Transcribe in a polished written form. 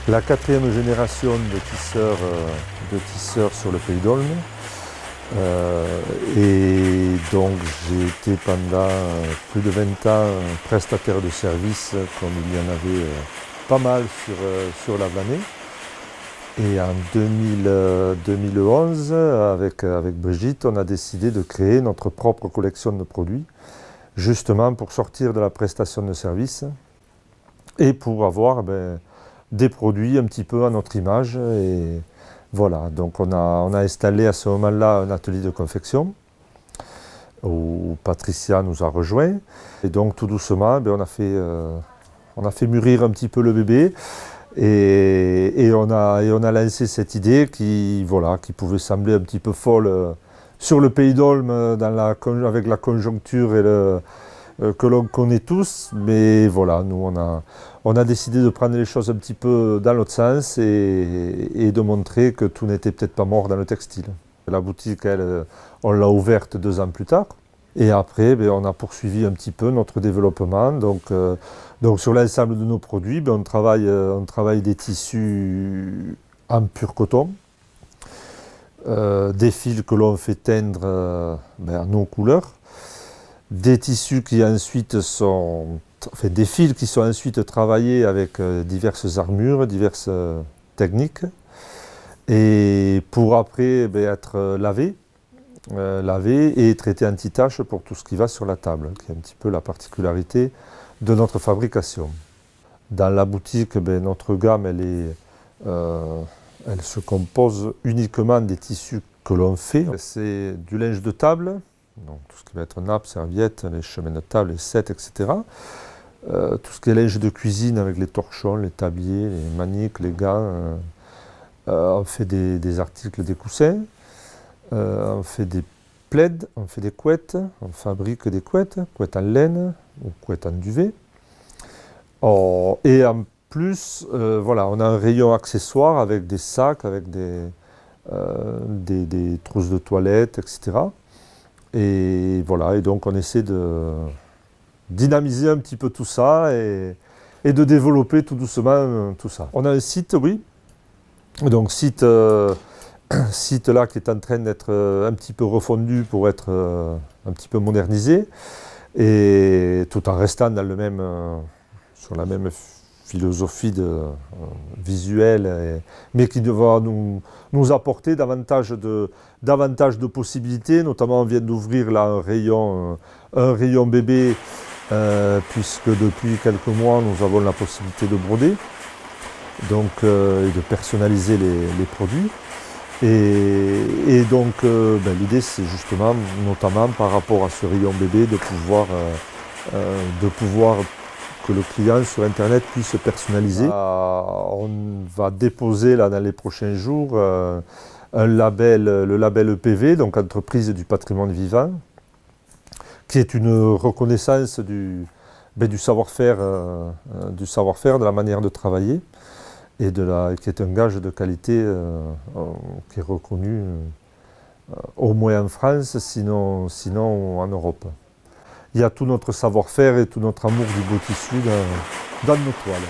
la quatrième génération de tisseurs sur le Pays d'Aulne. Et donc j'ai été pendant plus de 20 ans prestataire de service, comme il y en avait pas mal sur la Vlanée. Et en 2011, avec Brigitte, on a décidé de créer notre propre collection de produits, justement pour sortir de la prestation de service et pour avoir des produits un petit peu à notre image. Et voilà, donc on a installé à ce moment-là un atelier de confection où Patricia nous a rejoints. Et donc tout doucement, on a fait mûrir un petit peu le bébé. Et on a lancé cette idée qui pouvait sembler un petit peu folle sur le Pays d'Aulne avec la conjoncture que l'on connaît tous. Mais voilà, nous on a décidé de prendre les choses un petit peu dans l'autre sens et de montrer que tout n'était peut-être pas mort dans le textile. La boutique, on l'a ouverte 2 ans plus tard. Et après, on a poursuivi un petit peu notre développement. Donc sur l'ensemble de nos produits, on travaille des tissus en pur coton, des fils que l'on fait teindre à nos couleurs, des tissus qui ensuite des fils qui sont ensuite travaillés avec diverses armures, diverses techniques, et pour après être lavés et traité anti-tache pour tout ce qui va sur la table, qui est un petit peu la particularité de notre fabrication. Dans la boutique, notre gamme, elle se compose uniquement des tissus que l'on fait. C'est du linge de table, donc tout ce qui va être nappes, serviettes, les chemins de table, les sets, etc. Tout ce qui est linge de cuisine avec les torchons, les tabliers, les maniques, les gants. On fait des articles, des coussins. On fait des plaids, on fait des couettes, on fabrique des couettes en laine ou couettes en duvet. Et en plus, on a un rayon accessoires avec des sacs, avec des trousses de toilette, etc. Et voilà, et donc on essaie de dynamiser un petit peu tout ça et de développer tout doucement tout ça. On a un site, oui, donc site là qui est en train d'être un petit peu refondu pour être un petit peu modernisé, et tout en restant sur la même philosophie visuelle, mais qui va nous apporter davantage de possibilités. Notamment, on vient d'ouvrir là un rayon bébé, puisque depuis quelques mois nous avons la possibilité de broder, donc, et de personnaliser les produits. Et donc l'idée, c'est justement, notamment par rapport à ce rayon bébé, de pouvoir que le client sur internet puisse personnaliser. On va déposer là dans les prochains jours le label EPV, donc entreprise du patrimoine vivant, qui est une reconnaissance du savoir-faire, de la manière de travailler, et qui est un gage de qualité qui est reconnu au moins en France, sinon en Europe. Il y a tout notre savoir-faire et tout notre amour du beau tissu dans nos toiles.